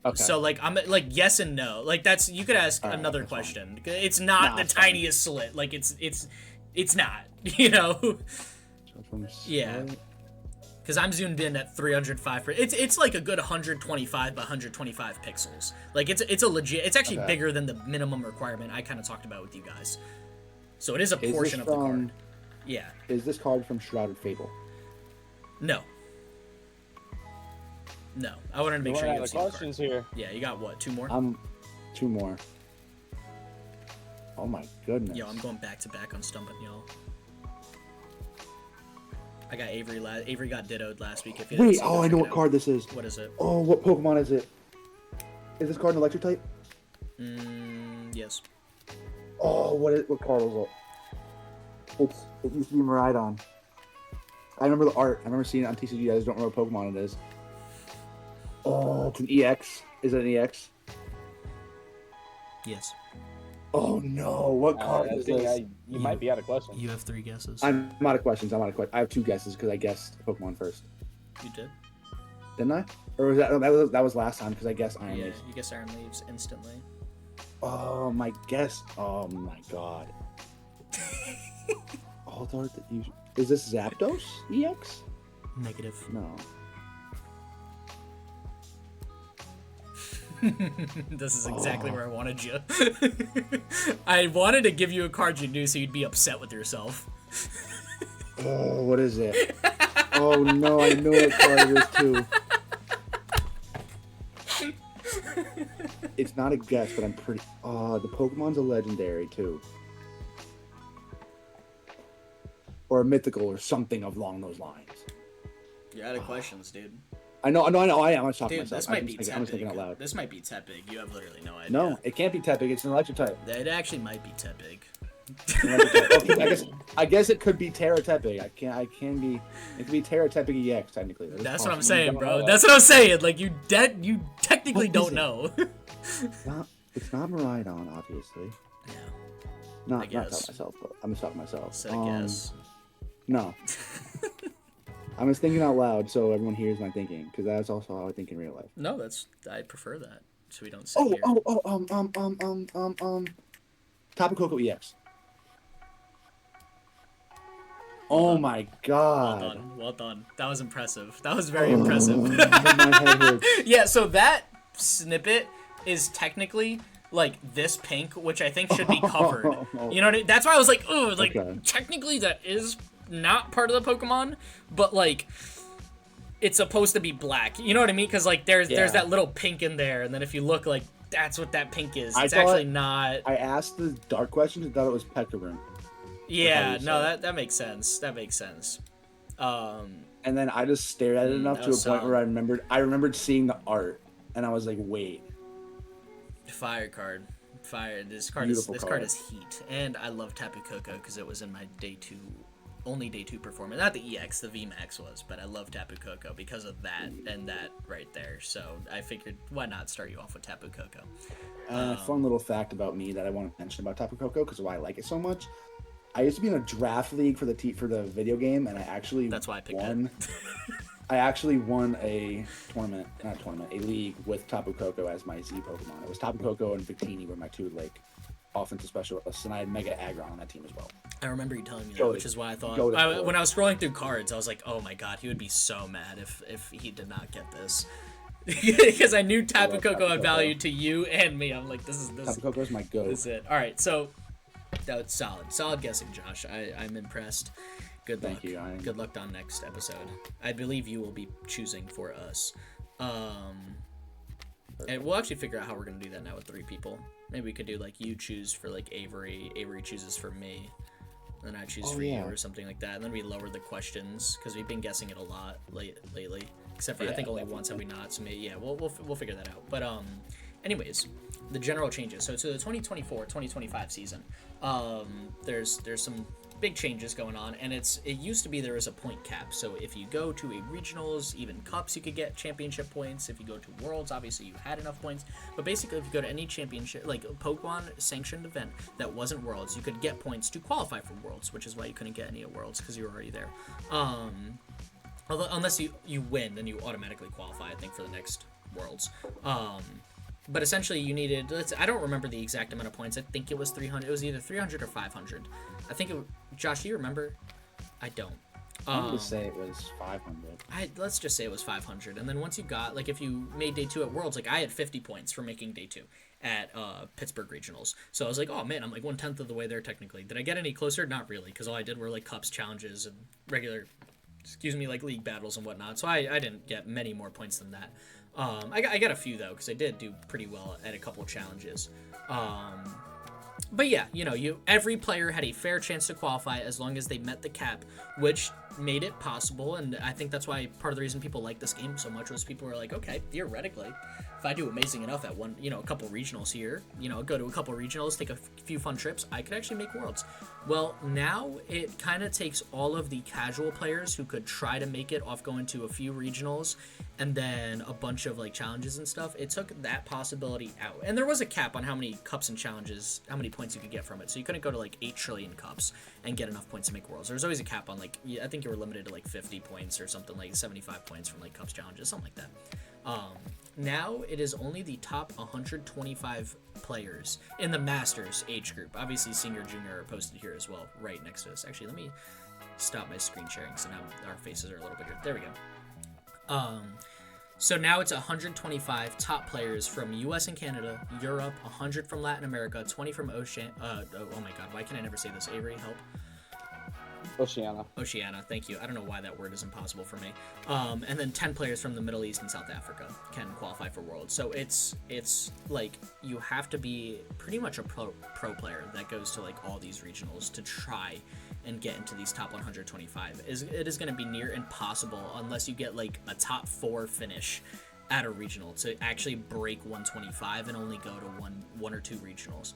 Okay. So like I'm like yes and no. Like that's you could ask Alright, another that's fine. question. It's not Nah, the it's fine. tiniest slit. Like it's not. You know. So from Yeah. slit- Because I'm zoomed in at 305. It's like a good 125 by 125 pixels. Like it's a legit. It's actually Okay. bigger than the minimum requirement I kind of talked about with you guys. So it is a Is portion this of the from- card. Yeah. Is this card from Shrouded Fable? No. No. I wanted to make You sure run you out have of seen the card. questions here. Yeah. You got what? 2 more? 2 more. Oh my goodness. Yo, I'm going back to back on stumping y'all. I got Avery. Avery got dittoed last week. If you didn't Wait, see oh, that, I know check what it out. card this is. What is it? Oh, what Pokemon is it? Is this card an electric type? Yes. Oh, what card is it? It used to be Miraidon. I remember the art. I remember seeing it on TCG. I just don't remember what Pokemon it is. Oh, it's an EX. Is it an EX? Yes. Oh no! What card is this? You might be out of questions. You have 3 guesses. I'm out of questions. I have 2 guesses because I guessed Pokemon first. You did? Didn't I? Or was that was last time because I guessed Iron Yeah, Leaf. you guessed Iron Leaves instantly. Oh my guess! Oh my god! Although is this Zapdos EX? Negative. No. This is exactly where I wanted you. I wanted to give you a card you knew so you'd be upset with yourself. Oh, what is it? Oh no, I know what card it is too. It's not a guess, but I'm pretty. Oh, the Pokemon's a legendary too, or a mythical, or something along those lines. You're out of questions, dude. I know. I am. I'm just talking Dude, myself. this might be I'm just thinking out Tepig. loud. This might be Tepig. You have literally no idea. No, it can't be Tepig. It's an electric type. It actually might be Tepig. Okay, I guess it could be Terra Tepig. It could be Terra Tepig EX technically. That's what I'm saying, bro. That's what I'm saying. Like you technically don't know. It's not Miraidon, obviously. Yeah. Not guess. myself, but I'm just talking myself. So I guess. No. I'm just thinking out loud so everyone hears my thinking, because that's also how I think in real life. No, I prefer that. So we don't sit here. Tapu Koko EX. Oh my god. Well done. That was impressive. That was very impressive. My head hurts. Yeah, so that snippet is technically like this pink, which I think should be covered. You know what I mean? That's why I was like, oh, like Okay. technically that is not part of the Pokemon, but like it's supposed to be black. You know what I mean? Because like there's that little pink in there, and then if you look, like that's what that pink is. It's actually not. I asked the dark questions and thought it was Pekka. Yeah, no, that makes sense. That makes sense. And then I just stared at it enough that to a was point solid. where I remembered seeing the art, and I was like, wait. Fire card. Fire. This card Beautiful is card. heat, and I love Tapu Koko because it was in my only day 2 performance. Not the EX, the VMAX was, but I love Tapu Koko because of that and that right there. So I figured, why not start you off with Tapu Koko? A fun little fact about me that I want to mention about Tapu Koko because why I like it so much. I used to be in a draft league for the video game, and I actually That's why I picked won. I actually won a league with Tapu Koko as my Z Pokemon. It was Tapu Koko and Victini were my 2 like offensive specialists, and I had Mega Aggron on that team as well. I remember you telling me that, Goated. which is why I thought Goated. when I was scrolling through cards, I was like, oh my god, he would be so mad if he did not get this. Because I knew Tapu Koko had value to you and me. I'm like, this is Tapu Koko is my goat. This is it. All right, so that was solid guessing, Josh. I'm impressed. Good luck. Thank you. Good luck on next episode. I believe you will be choosing for us. And we'll actually figure out how we're gonna do that now with 3 people. Maybe we could do like you choose for like Avery chooses for me, and then I choose for you or something like that. And then we lower the questions because we've been guessing it a lot lately. Except for I think only once have we not. So maybe we'll figure that out. But anyways, the general changes. So to the 2024-2025 season, there's some big changes going on, and it used to be there was a point cap. So if you go to a regionals, even cups, you could get championship points. If you go to worlds, obviously you had enough points. But basically, if you go to any championship, like a Pokemon sanctioned event that wasn't worlds, you could get points to qualify for worlds, which is why you couldn't get any at worlds because you were already there. Unless you win, then you automatically qualify, I think, for the next worlds. But essentially, you needed. I don't remember the exact amount of points. I think it was 300. It was either 300 or 500. I think it. Josh, do you remember? I don't. I'm gonna say it was 500. Let's just say it was 500. And then once you got, like, if you made day 2 at Worlds, like I had 50 points for making day 2 at Pittsburgh Regionals. So I was like, oh man, I'm like 1/10 of the way there technically. Did I get any closer? Not really, because all I did were like cups, challenges, and regular, like league battles and whatnot. So I didn't get many more points than that. I got a few though, because I did do pretty well at a couple of challenges. But yeah, every player had a fair chance to qualify as long as they met the cap, which made it possible, and I think that's why part of the reason people like this game so much was people were like, okay, theoretically, if I do amazing enough at one, a couple regionals here, go to a couple regionals, take a few fun trips, I could actually make Worlds. Well, now it kind of takes all of the casual players who could try to make it off going to a few regionals and then a bunch of like challenges and stuff. It took that possibility out, and there was a cap on how many cups and challenges, how many points you could get from it, so you couldn't go to like 8 trillion cups and get enough points to make Worlds. There was always a cap on like, I think you were limited to like 50 points or something, like 75 points from like cups challenges, something like that. Now it is only the top 125 players in the Masters age group. Obviously senior, junior are posted here as well, right next to us. Actually, let me stop my screen sharing so now our faces are a little bigger. There we go. So now it's 125 top players from US and Canada, Europe, 100 from Latin America, 20 from oh my god, why can I never say this? Avery, help. Oceania, thank you. I don't know why that word is impossible for me. And then 10 players from the Middle East and South Africa can qualify for Worlds. So it's like you have to be pretty much a pro player that goes to like all these regionals to try and get into these top 125. It is going to be near impossible unless you get like a top 4 finish at a regional to actually break 125 and only go to one or two regionals.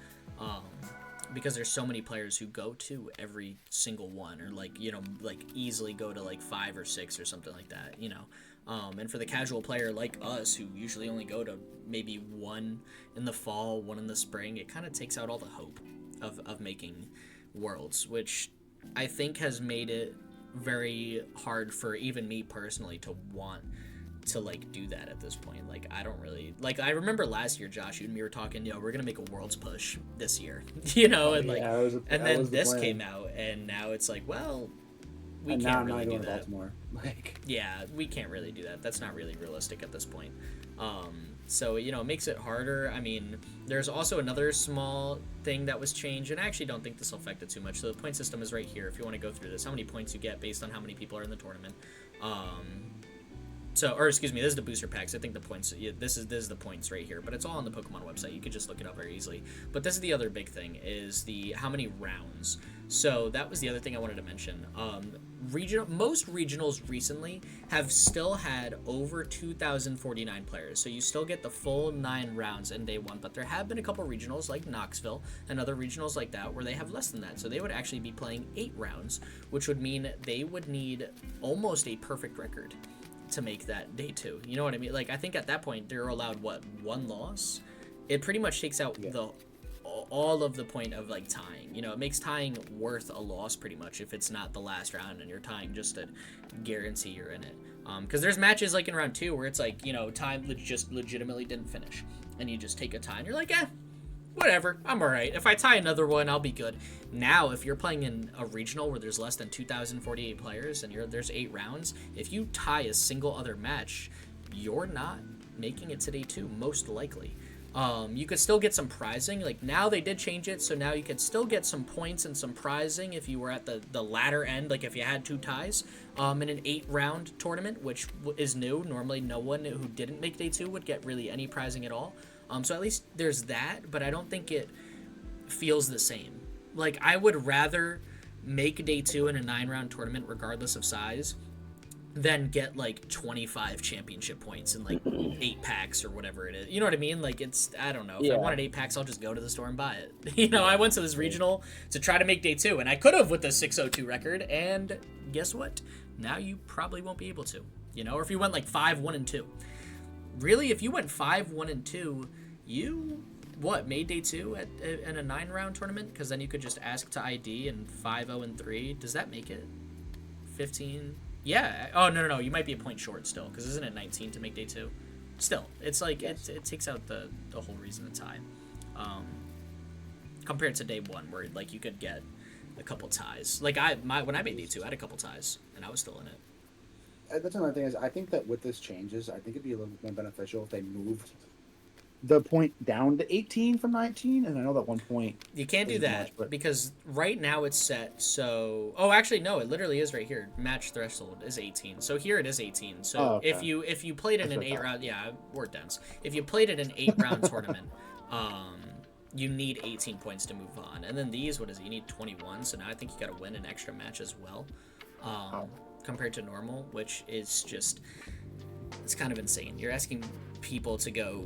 Because there's so many players who go to every single one, or like easily go to like 5 or 6 or something like that, and for the casual player like us who usually only go to maybe 1 in the fall, 1 in the spring, it kind of takes out all the hope of making Worlds, which I think has made it very hard for even me personally to want to like do that at this point. Like I don't really like, I remember last year Josh, you and me were talking, we're gonna make a Worlds push this year, and like, and then this came out and now it's like, well, we can't really do that. Baltimore. Like, yeah, we can't really do that. That's not really realistic at this point. So it makes it harder. I mean, there's also another small thing that was changed, and I actually don't think this will affect it too much. So the point system is right here if you want to go through this, how many points you get based on how many people are in the tournament. This is the booster packs. I think the points, this is the points right here, but it's all on the Pokemon website. You could just look it up very easily. But this is the other big thing, is the how many rounds. So that was the other thing I wanted to mention. Most regionals recently have still had over 2,049 players. So you still get the full 9 rounds in day 1, but there have been a couple regionals like Knoxville and other regionals like that where they have less than that. So they would actually be playing 8 rounds, which would mean they would need almost a perfect record to make that day 2. You know what I mean? Like, I think at that point they're allowed 1 loss. It pretty much takes out all of the point of like tying. It makes tying worth a loss pretty much if it's not the last round and you're tying just to guarantee you're in it. Because there's matches like in round 2 where it's like, time just legitimately didn't finish and you just take a tie and you're like, whatever, I'm alright. If I tie another one, I'll be good. Now, if you're playing in a regional where there's less than 2,048 players and there's 8 rounds, if you tie a single other match, you're not making it to day 2, most likely. You could still get some prizing. Like, now they did change it, so now you could still get some points and some prizing if you were at the latter end, like if you had 2 ties in an 8-round tournament, which is new. Normally, no one who didn't make day 2 would get really any prizing at all. So at least there's that, but I don't think it feels the same. Like, I would rather make day 2 in a 9-round tournament, regardless of size, than get like 25 championship points and like 8 packs or whatever it is. You know what I mean? Like, I don't know. If I wanted 8 packs, I'll just go to the store and buy it. I went to this regional to try to make day 2, and I could have with the 602 record, and guess what? Now you probably won't be able to. Or if you went like 5-1-2. Really, if you went 5-1-2, you made day 2 in a 9-round tournament? Because then you could just ask to ID and 5-0-3. Does that make it 15? Yeah. Oh no, you might be a point short still, because isn't it 19 to make day 2? Still, it's like it takes out the whole reason to tie. Compared to day 1, where like you could get a couple ties. Like when I made day 2, I had a couple ties and I was still in it. That's another thing, is I think that with this changes, I think it'd be a little more beneficial if they moved the point down to 18 from 19, and I know that 1 point you can't do that because right now it's set. So actually no, it literally is right here. Match threshold is 18, so here it is 18. So okay. if you played in an 8-round, word dense, if you played in an 8-round tournament, you need 18 points to move on. And then these, what is it, you need 21, so now I think you got to win an extra match as well. compared to normal, which is just, it's kind of insane. You're asking people to go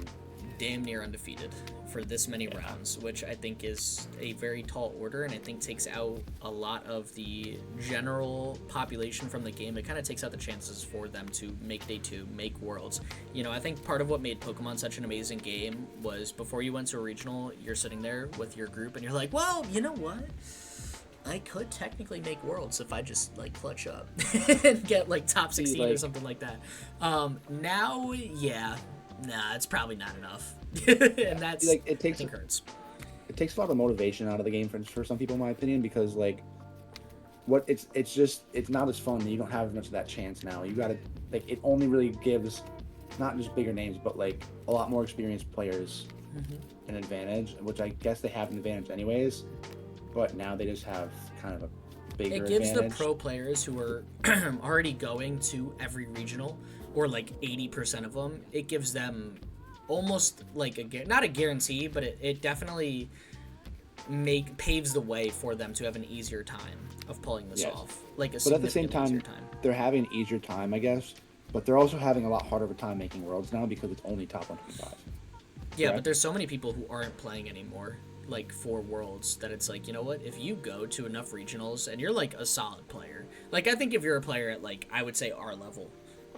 damn near undefeated for this many rounds, which I think is a very tall order, and I think takes out a lot of the general population from the game. It kind of takes out the chances for them to make day 2, make worlds. You know, I think part of what made Pokemon such an amazing game was before you went to a regional, you're sitting there with your group and you're like, well, you know what? I could technically make worlds if I just like clutch up and get like top 16 or something like that. Now, yeah, nah, it's probably not enough. And that's like I think hurts. It takes a lot of motivation out of the game for some people, in my opinion, because like it's not as fun. You don't have as much of that chance now. You gotta like, it only really gives not just bigger names, but like a lot more experienced players an advantage, which I guess they have an advantage anyways. But now they just have kind of a bigger advantage. It gives the pro players who are already going to every regional, or like 80% of them, it gives them almost like not a guarantee, but it definitely paves the way for them to have an easier time of pulling this off. Like but at the same time, they're having an easier time, I guess. But they're also having a lot harder of a time making worlds now because it's only top 125. Yeah, correct? But there's so many people who aren't playing anymore, like for worlds, that it's like, you know what, if you go to enough regionals and you're like a solid player, like I think if you're a player at like, I would say our level,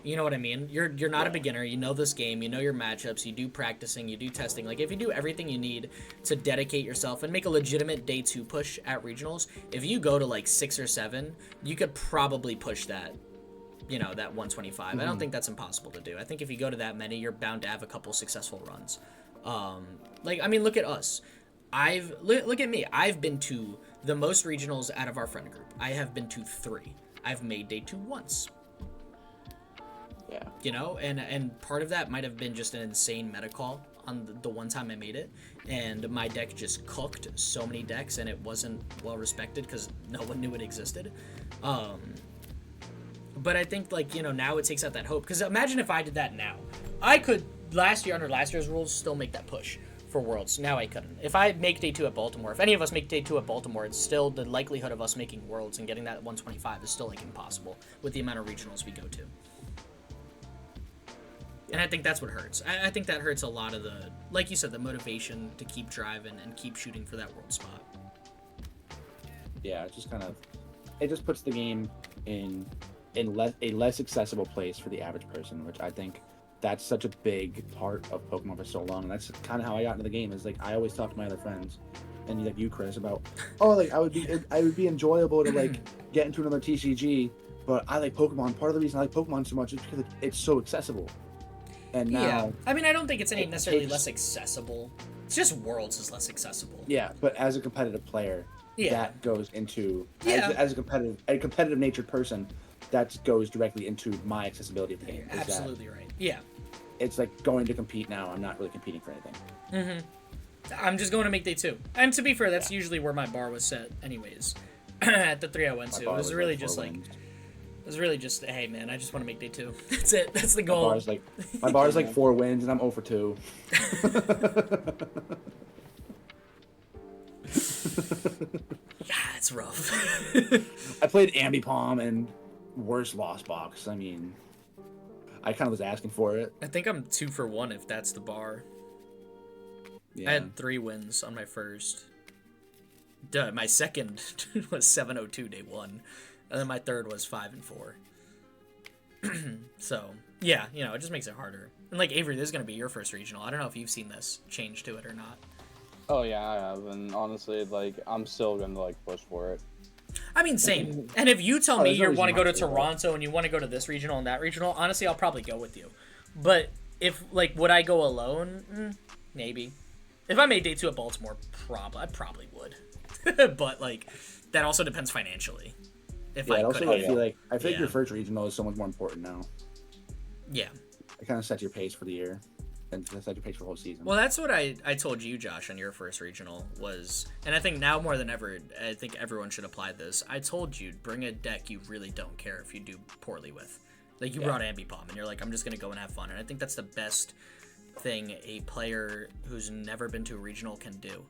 you know what I mean, you're not a beginner, you know this game, you know your matchups, you do practicing, you do testing, like if you do everything you need to dedicate yourself and make a legitimate day 2 push at regionals, if you go to like 6 or 7, you could probably push that, you know, that 125. I don't think that's impossible to do. I think if you go to that many, you're bound to have a couple successful runs. Like, I mean, look at us. Look at me. I've been to the most regionals out of our friend group. I have been to 3. I've made day 2 once. Yeah. You know, and part of that might have been just an insane meta call on the one time I made it, and my deck just cooked so many decks, and it wasn't well respected because no one knew it existed. But I think, like, you know, now it takes out that hope, because imagine if I did that now. I could under last year's rules still make that push for Worlds. Now I couldn't. If I make day 2 at Baltimore, if any of us make day 2 at Baltimore, it's still the likelihood of us making Worlds and getting that 125 is still like impossible with the amount of regionals we go to. And I think that's what hurts. I think that hurts a lot of the, like you said, the motivation to keep driving and keep shooting for that world spot. Yeah, it's just kind of, it just puts the game in a less accessible place for the average person, which I think that's such a big part of Pokemon for so long. And that's kind of how I got into the game. Is like, I always talk to my other friends, and like you, Chris, about, oh, like I would be enjoyable to like get into another TCG, but I like Pokemon. Part of the reason I like Pokemon so much is because it's so accessible. And now, yeah, I mean, I don't think it's any necessarily less accessible. It's just Worlds is less accessible. Yeah, but as a competitive player, that goes into as a competitive natured person, that goes directly into my accessibility of the game. Absolutely right. Yeah. It's like going to compete now. I'm not really competing for anything. I'm just going to make day 2. And to be fair, that's usually where my bar was set anyways. At the 3 I went to. It was really just like, it was really just, hey man, I just want to make day 2. That's it. That's the goal. My bar is like 4 wins and I'm 0 for 2. Yeah, it's rough. I played Ambipom and worst lost box. I mean, I kind of was asking for it. I think I'm 2 for 1 if that's the bar. Yeah. I had 3 wins on my first. Duh, my second was 702 day 1. And then my third was 5 and 4. So, yeah, you know, it just makes it harder. And like, Avery, this is going to be your first regional. I don't know if you've seen this change to it or not. Oh, yeah, I have. And honestly, like, I'm still going to, like, push for it. I mean, same. And if you tell me you want to go to Toronto and you want to go to this regional and that regional, honestly, I'll probably go with you. But if, like, would I go alone? Maybe. If I made day 2 at Baltimore, I probably would. But, like, that also depends financially. If I also I feel like your first regional is so much more important now. Yeah. It kind of sets your pace for the year. And sets your pace for the whole season. Well, that's what I told you, Josh, on your first regional was, and I think now more than ever, I think everyone should apply this. I told you, bring a deck you really don't care if you do poorly with. Like, you brought Ambipom, and you're like, I'm just going to go and have fun. And I think that's the best thing a player who's never been to a regional can do.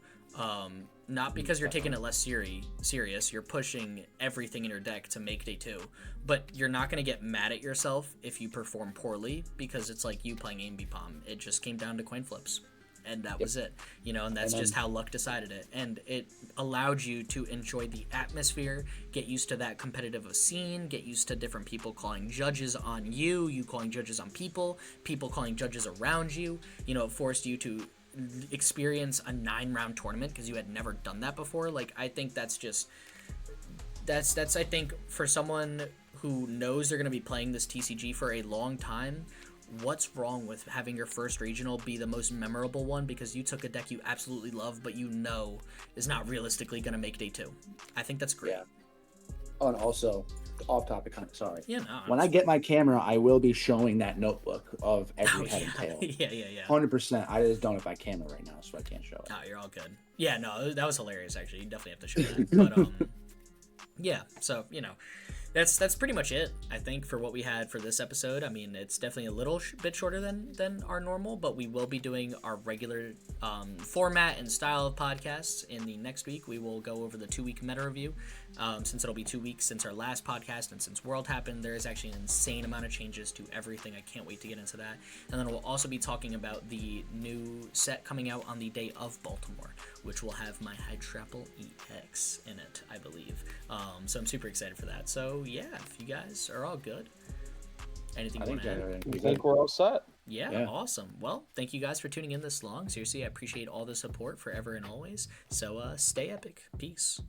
Not because you're taking it less serious, you're pushing everything in your deck to make day 2, but you're not going to get mad at yourself if you perform poorly, because it's like you playing AMB Palm. It just came down to coin flips, and that was it, you know, and that's just how luck decided it. And it allowed you to enjoy the atmosphere, get used to that competitive scene, get used to different people calling judges on you, you calling judges on people calling judges around you. You know, it forced you to experience a 9-round tournament because you had never done that before. Like, I think that's I think for someone who knows they're going to be playing this TCG for a long time, what's wrong with having your first regional be the most memorable one because you took a deck you absolutely love but you know is not realistically going to make day 2? I think that's great. Yeah. Oh, and also, off topic, sorry. Yeah, no, when I get my camera, I will be showing that notebook of every head and tail. Yeah. 100%. I just don't have my camera right now, so I can't show it. Oh, you're all good. Yeah, no, that was hilarious, actually. You definitely have to show that. But, yeah, so, you know, that's pretty much it, I think, for what we had for this episode. I mean, it's definitely a little bit shorter than our normal, but we will be doing our regular format and style of podcasts in the next week. We will go over the 2-week meta review. Since it'll be 2 weeks since our last podcast and since World happened, there is actually an insane amount of changes to everything. I can't wait to get into that. And then we'll also be talking about the new set coming out on the day of Baltimore, which will have my Hydrapple EX in it, I believe. So I'm super excited for that. So yeah, if you guys are all good, anything you want to add? I think we're all set. Yeah, awesome. Well, thank you guys for tuning in this long. Seriously, I appreciate all the support forever and always. So stay epic. Peace.